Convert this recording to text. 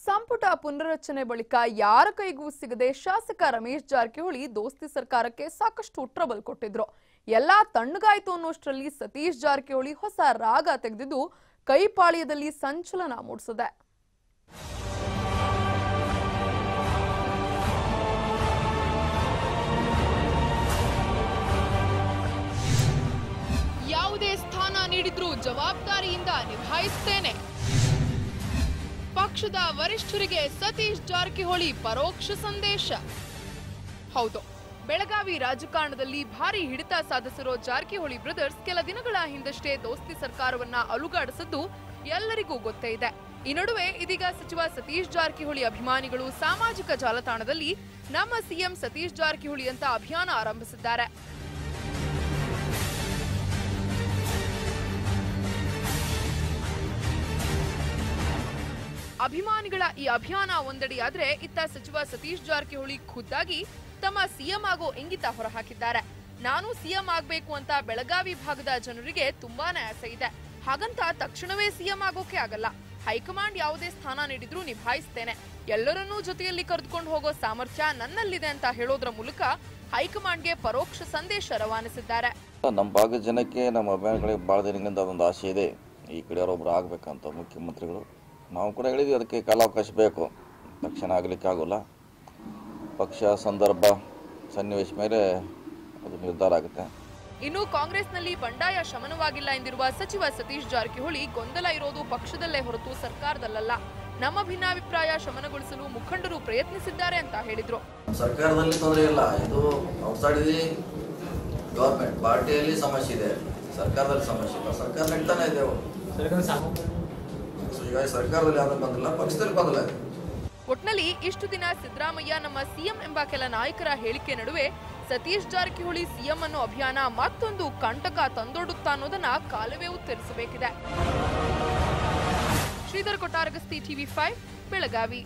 ಸಂಪುಟ ಪುನರಚನೆ ಬಳಿಕ ಯಾರ ಕೈಗೂ ಸಿಗದೆ ಶಾಸಕ ರಮೇಶ್ ಜಾರಕಿಹೊಳಿ ದೋಸ್ತಿ ಸರ್ಕಾರಕ್ಕೆ ಸಾಕಷ್ಟು ಟ್ರಬಲ್ ಕೊಟ್ಟಿದ್ರು. ಎಲ್ಲಾ ತಣ್ಣಗಾಯ್ತು ಅನ್ನೋಷ್ಟರಲ್ಲಿ ಸತೀಶ್ ಜಾರಕಿಹೊಳಿ ಹೊಸ ರಾಗ ತೆಗೆದಿದ್ದು ಕೈಪಾಳ್ಯದಲ್ಲಿ ಸಂಚಲನ ಮೂಡಿಸಿದೆ. ಯಾವುದೇ ಸ್ಥಾನ ನೀಡಿದ್ರೂ ಜವಾಬ್ದಾರಿಯಿಂದ ನಿಭಾಯಿಸುತ್ತೇನೆ. ಪಕ್ಷದ ವರಿಷ್ಠರಿಗೆ ಸತೀಶ್ ಜಾರಕಿಹೊಳಿ ಪರೋಕ್ಷ ಸಂದೇಶ. ಹೌದು, ಬೆಳಗಾವಿ ರಾಜಕಾರಣದಲ್ಲಿ ಭಾರಿ ಹಿಡಿತ ಸಾಧಿಸಿರೋ ಜಾರಕಿಹೊಳಿ ಬ್ರದರ್ಸ್ ಕೆಲ ದಿನಗಳ ಹಿಂದಷ್ಟೇ ದೋಸ್ತಿ ಸರ್ಕಾರವನ್ನ ಅಲುಗಾಡಿಸಿದ್ದು ಎಲ್ಲರಿಗೂ ಗೊತ್ತೇ ಇದೆ. ಈ ನಡುವೆ ಇದೀಗ ಸಚಿವ ಸತೀಶ್ ಜಾರಕಿಹೊಳಿ ಅಭಿಮಾನಿಗಳು ಸಾಮಾಜಿಕ ಜಾಲತಾಣದಲ್ಲಿ ನಮ್ಮ ಸಿಎಂ ಸತೀಶ್ ಜಾರಕಿಹೊಳಿ ಅಂತ ಅಭಿಯಾನ ಆರಂಭಿಸಿದ್ದಾರೆ. ಅಭಿಮಾನಿಗಳ ಈ ಅಭಿಯಾನ ಒಂದೆಡೆಯಾದ್ರೆ, ಇತ್ತ ಸಚಿವ ಸತೀಶ್ ಜಾರಕಿಹೊಳಿ ಖುದ್ದಾಗಿ ತಮ್ಮ ಸಿಎಂ ಆಗೋ ಇಂಗಿತ ಹೊರಹಾಕಿದ್ದಾರೆ. ನಾನು ಸಿಎಂ ಆಗ್ಬೇಕು ಅಂತ ಬೆಳಗಾವಿ ಭಾಗದ ಜನರಿಗೆ ತುಂಬಾನೇ ಆಸೆ ಇದೆ. ಹಾಗಂತ ತಕ್ಷಣವೇ ಸಿಎಂ ಆಗೋಕೆ ಆಗಲ್ಲ. ಹೈಕಮಾಂಡ್ ಯಾವುದೇ ಸ್ಥಾನ ನೀಡಿದ್ರೂ ನಿಭಾಯಿಸ್ತೇನೆ. ಎಲ್ಲರನ್ನೂ ಜೊತೆಯಲ್ಲಿ ಕರೆದುಕೊಂಡು ಹೋಗೋ ಸಾಮರ್ಥ್ಯ ನನ್ನಲ್ಲಿದೆ ಅಂತ ಹೇಳೋದ್ರ ಮೂಲಕ ಹೈಕಮಾಂಡ್ಗೆ ಪರೋಕ್ಷ ಸಂದೇಶ ರವಾನಿಸಿದ್ದಾರೆ. ನಮ್ಮ ಭಾಗದ ಜನಕ್ಕೆ, ನಮ್ಮ ಅಭಿಮಾನಿಗಳಿಗೆ ಬಹಳ ದಿನಗಳಿಂದ ಒಂದು ಆಸೆ ಇದೆ, ಈ ಕಡೆ ಯಾರೊಬ್ರು ಆಗ್ಬೇಕಂತ ಮುಖ್ಯಮಂತ್ರಿಗಳು. ನಾವು ಕೂಡ ಹೇಳಿದ್ವಿ, ಅದಕ್ಕೆ ಕಾಲಾವಕಾಶ ಬೇಕು, ತಕ್ಷಣ ಆಗಲಿಕ್ಕೆ ಆಗೋಲ್ಲ. ಪಕ್ಷ, ಸಂದರ್ಭ, ಸನ್ನಿವೇಶ ಮೇಲೆ ಅದು ನಿರ್ಧಾರ ಆಗುತ್ತೆ. ಇನ್ನು ಕಾಂಗ್ರೆಸ್ನಲ್ಲಿ ಬಂಡಾಯ ಶಮನವಾಗಿಲ್ಲ ಎಂದಿರುವ ಸಚಿವ ಸತೀಶ್ ಜಾರಕಿಹೊಳಿ, ಗೊಂದಲ ಇರೋದು ಪಕ್ಷದಲ್ಲೇ ಹೊರತು ಸರ್ಕಾರದಲ್ಲ. ನಮ್ಮ ಭಿನ್ನಾಭಿಪ್ರಾಯ ಶಮನಗೊಳಿಸಲು ಮುಖಂಡರು ಪ್ರಯತ್ನಿಸಿದ್ದಾರೆ ಅಂತ ಹೇಳಿದ್ರು. ಸರ್ಕಾರದಲ್ಲಿ ತೊಂದರೆ ಇಲ್ಲ, ಇದು ಔಟ್ಸೈಡ್ ಗವರ್ಮೆಂಟ್ ಪಾರ್ಟಿಯಲ್ಲಿ ಸಮಸ್ಯೆ ಇದೆ, ಸರ್ಕಾರದಲ್ಲಿ ಸಮಸ್ಯೆ ಇಲ್ಲ. ಸರ್ಕಾರ ನಡೀತಾನೆ ಇದೆ. ಈಗ ಸರ್ಕಾರದಲ್ಲಿ ಯಾವ್ದು ಬಂದಿಲ್ಲ, ಪಕ್ಷದಲ್ಲಿ ಬಂದಿಲ್ಲ. ಒಟ್ನಲ್ಲಿ ಇಷ್ಟು ದಿನ ಸಿದ್ದರಾಮಯ್ಯ ನಮ್ಮ ಸಿಎಂ ಎಂಬ ಕೆಲ ನಾಯಕರ ಹೇಳಿಕೆ ನಡುವೆ ಸತೀಶ್ ಜಾರಕಿಹೊಳಿ ಸಿಎಂ ಅನ್ನೋ ಅಭಿಯಾನ ಮತ್ತೊಂದು ಕಂಟಕ ತಂದೊಡ್ಡುತ್ತಾ ಅನ್ನೋದನ್ನ ಕಾಲವೇ ಉತ್ತರಿಸಬೇಕಿದೆ. ಶ್ರೀಧರ್ ಕೊಟ್ಟಾರಗಸ್ತಿ, TV5, ಬೆಳಗಾವಿ.